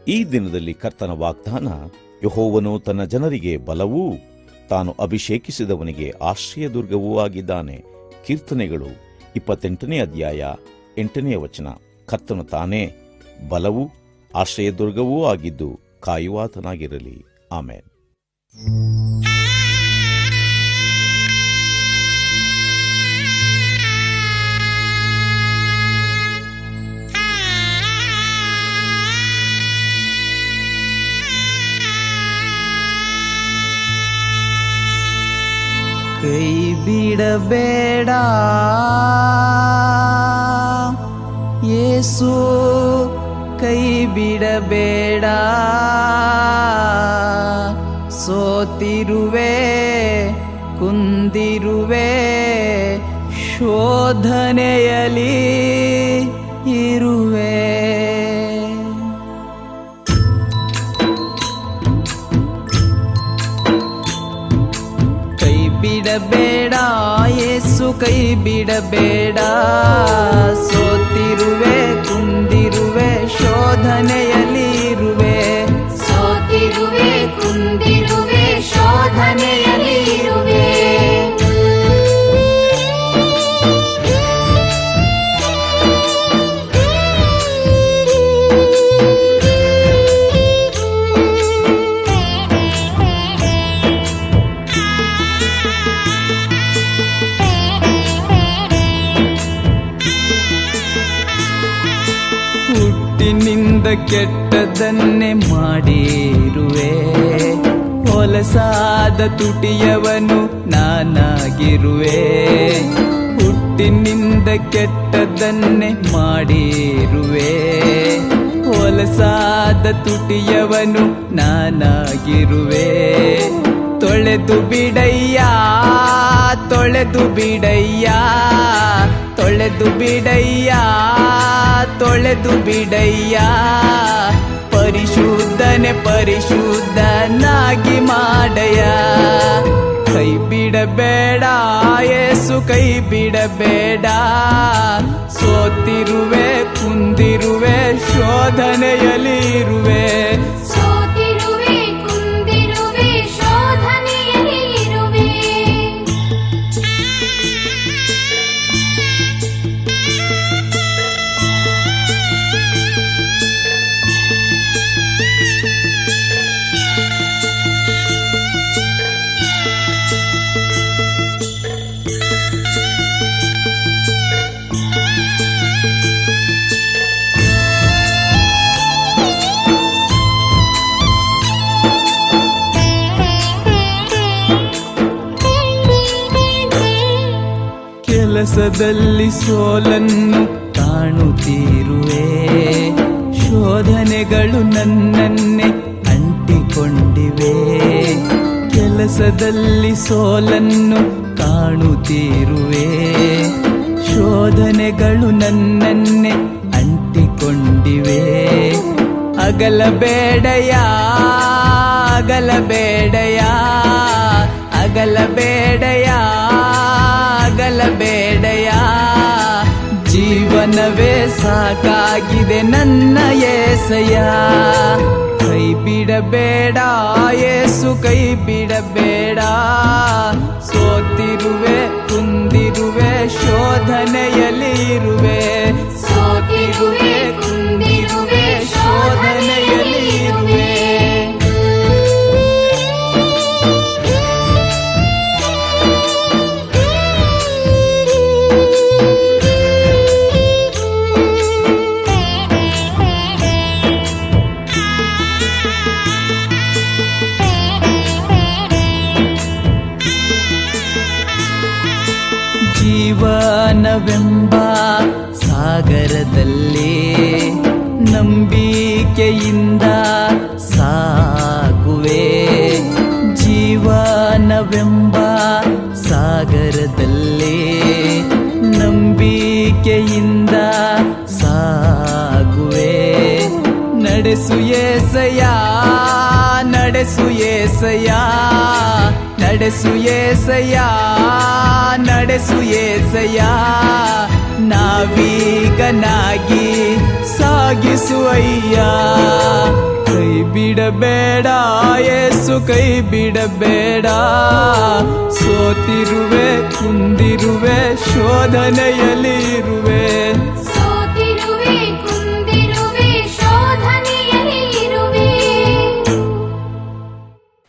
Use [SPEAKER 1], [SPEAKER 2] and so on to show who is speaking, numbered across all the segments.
[SPEAKER 1] ಈ ದಿನದಲ್ಲಿ ಕರ್ತನ ವಾಗ್ದಾನ, ಯೆಹೋವನು ತನ್ನ ಜನರಿಗೆ ಬಲವೂ ತಾನು ಅಭಿಷೇಕಿಸಿದವನಿಗೆ ಆಶ್ರಯದುರ್ಗವೂ ಆಗಿದ್ದಾನೆ. ಕೀರ್ತನೆಗಳು 28ನೇ ಅಧ್ಯಾಯ 8ನೇ ವಚನ. ಕರ್ತನು ತಾನೇ ಬಲವೂ ಆಶ್ರಯದುರ್ಗವೂ ಆಗಿದ್ದು ಕಾಯುವಾತನಾಗಿರಲಿ. ಆಮೆನ್.
[SPEAKER 2] ಕೈ ಬಿಡಬೇಡ ಯೇಸು, ಕೈ ಬಿಡಬೇಡ. ಸೋತಿರುವೆ, ಕುಂದಿರುವೆ, ಶೋಧನೆಯಲ್ಲಿ ಇರುವೆ. ಬಿಡಬೇಡ ಯೇಸು, ಕೈ ಬಿಡಬೇಡ. ಸೋತಿರುವೆ, ಕುಂದಿರುವೆ, ಶೋಧನೆಯಲ್ಲಿ ಇರುವೆ.
[SPEAKER 3] ಸೋತಿರುವೆ, ಕುಂದಿರುವೆ, ಶೋಧನೆಯಲ್ಲಿ ಇರುವೆ.
[SPEAKER 2] ಹುಟ್ಟಿನಿಂದ ಕೆಟ್ಟದನ್ನೇ ಮಾಡಿರುವೆ. ಹೊಲಸಾದ ತುಟಿಯವನು ನಾನಾಗಿರುವೆ. ಹುಟ್ಟಿನಿಂದ ಕೆಟ್ಟದನ್ನೇ ಮಾಡಿರುವೆ. ಹೊಲಸಾದ ತುಟಿಯವನು ನಾನಾಗಿರುವೆ. ತೊಳೆದು ಬಿಡಯ್ಯ, ತೊಳೆದು ಬಿಡಯ್ಯ, ತೊಳೆದು ಬಿಡಯ್ಯ, ತೊಳೆದು ಬಿಡಯ್ಯ. ಪರಿಶುದ್ಧನೆ ಪರಿಶುದ್ಧನಾಗಿ ಮಾಡಯ್ಯ. ಕೈ ಬಿಡಬೇಡ ಯೇಸು, ಕೈ ಬಿಡಬೇಡ. ಸೋತಿರುವೆ, ಕುಂದಿರುವೆ, ಶೋಧನೆಯಲ್ಲಿ ಇರುವೆ.
[SPEAKER 3] ಸೋತಿರುವೆ, ಕುಂದಿರುವೆ, ಶೋಧನೆಯಲ್ಲಿ ಇರುವೆ.
[SPEAKER 2] ಕೆಲಸದಲ್ಲಿ ಸೋಲನ್ನು ಕಾಣುತ್ತಿರುವೆ. ಶೋಧನೆಗಳು ನನ್ನನ್ನೇ ಅಂಟಿಕೊಂಡಿವೆ. ಕೆಲಸದಲ್ಲಿ ಸೋಲನ್ನು ಕಾಣುತ್ತಿರುವೆ. ಶೋಧನೆಗಳು ನನ್ನನ್ನೇ ಅಂಟಿಕೊಂಡಿವೆ. ಅಗಲಬೇಡಯ, ಅಗಲಬೇಡಯ, ಅಗಲಬೇಡಯ, ಅಗಲಬೇಡಯ. ಜೀವನವೇ ಸಾಕಾಗಿದೆ ನನ್ನ యేసಯ್ಯ. ಕೈ ಬಿಡಬೇಡ ಯೇಸು, ಕೈ ಬಿಡಬೇಡ. ಸೋತಿರುವೆ, ಕುಂದಿರುವೆ, ಶೋಧನೆಯಲ್ಲಿ ಇರುವೆ. ಸೋತಿರುವೆ, ಕುಂದಿರುವೆ, ಶೋಧನೆಯಲ್ಲಿ ಇರುವೆ. ಜೀವನವೆಂಬ ಸಾಗರದಲ್ಲಿ ನಂಬಿಕೆಯಿಂದ ಸಾಗುವೆ. ಜೀವನವೆಂಬ ಸಾಗರದಲ್ಲಿ ನಂಬಿಕೆಯಿಂದ ಸಾಗುವೆ. ನಡೆಸು యేసయ్య, ನಡೆಸು యేసయ్య, ನಡೆಸು యేసయ్య, ನಡೆಸು యేసయ్య. ನಾವೀಗನಾಗಿ ಸಾಗಿಸು ಅಯ್ಯ. ಕೈ ಬಿಡಬೇಡ ಯೇಸು ಕೈ ಬಿಡಬೇಡ. ಸೋತಿರುವೆ ಕುಂದಿರುವೆ ಶೋಧನೆಯಲ್ಲಿ ಇರುವೆ.
[SPEAKER 3] ಸೋತಿರುವೆ ಕುಂದಿರುವೆ ಶೋಧನೆಯಲ್ಲಿ ಇರುವೆ.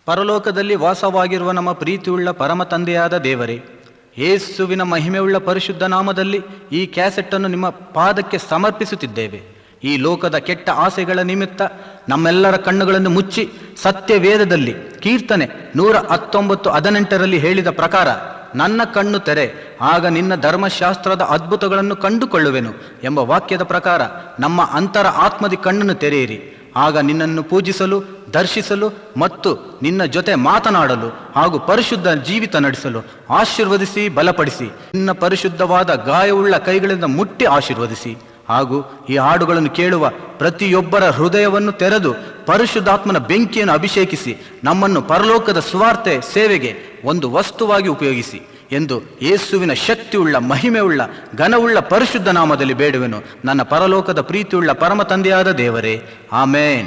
[SPEAKER 4] ಪರಲೋಕದಲ್ಲಿ ವಾಸವಾಗಿರುವ ನಮ್ಮ ಪ್ರೀತಿಯುಳ್ಳ ಪರಮ ತಂದೆಯಾದ ದೇವರೇ, ಯೇಸುವಿನ ಮಹಿಮೆಯುಳ್ಳ ಪರಿಶುದ್ಧ ನಾಮದಲ್ಲಿ ಈ ಕ್ಯಾಸೆಟ್ಟನ್ನು ನಿಮ್ಮ ಪಾದಕ್ಕೆ ಸಮರ್ಪಿಸುತ್ತಿದ್ದೇವೆ. ಈ ಲೋಕದ ಕೆಟ್ಟ ಆಸೆಗಳ ನಿಮಿತ್ತ ನಮ್ಮೆಲ್ಲರ ಕಣ್ಣುಗಳನ್ನು ಮುಚ್ಚಿ ಸತ್ಯವೇದದಲ್ಲಿ ಕೀರ್ತನೆ 119:18 ಹೇಳಿದ ಪ್ರಕಾರ ನನ್ನ ಕಣ್ಣು ತೆರೆ, ಆಗ ನಿನ್ನ ಧರ್ಮಶಾಸ್ತ್ರದ ಅದ್ಭುತಗಳನ್ನು ಕಂಡುಕೊಳ್ಳುವೆನು ಎಂಬ ವಾಕ್ಯದ ಪ್ರಕಾರ ನಮ್ಮ ಅಂತರ ಆತ್ಮದಿ ಕಣ್ಣನ್ನು ತೆರೆಯಿರಿ. ಆಗ ನಿನ್ನನ್ನು ಪೂಜಿಸಲು, ದರ್ಶಿಸಲು ಮತ್ತು ನಿನ್ನ ಜೊತೆ ಮಾತನಾಡಲು ಹಾಗೂ ಪರಿಶುದ್ಧ ಜೀವಿತ ನಡೆಸಲು ಆಶೀರ್ವದಿಸಿ ಬಲಪಡಿಸಿ, ನಿನ್ನ ಪರಿಶುದ್ಧವಾದ ಗಾಯವುಳ್ಳ ಕೈಗಳಿಂದ ಮುಟ್ಟಿ ಆಶೀರ್ವದಿಸಿ. ಹಾಗೂ ಈ ಹಾಡುಗಳನ್ನು ಕೇಳುವ ಪ್ರತಿಯೊಬ್ಬರ ಹೃದಯವನ್ನು ತೆರೆದು ಪರಿಶುದ್ಧಾತ್ಮನ ಬೆಂಕಿಯನ್ನು ಅಭಿಷೇಕಿಸಿ ನಮ್ಮನ್ನು ಪರಲೋಕದ ಸುವಾರ್ತೆ ಸೇವೆಗೆ ಒಂದು ವಸ್ತುವಾಗಿ ಉಪಯೋಗಿಸಿ ಎಂದು ಯೇಸುವಿನ ಶಕ್ತಿಯುಳ್ಳ, ಮಹಿಮೆಯುಳ್ಳ, ಘನವುಳ್ಳ ಪರಿಶುದ್ಧ ನಾಮದಲ್ಲಿ ಬೇಡುವೆನು ನನ್ನ ಪರಲೋಕದ ಪ್ರೀತಿಯುಳ್ಳ ಪರಮ ತಂದೆಯಾದ ದೇವರೇ. ಆಮೇನ್.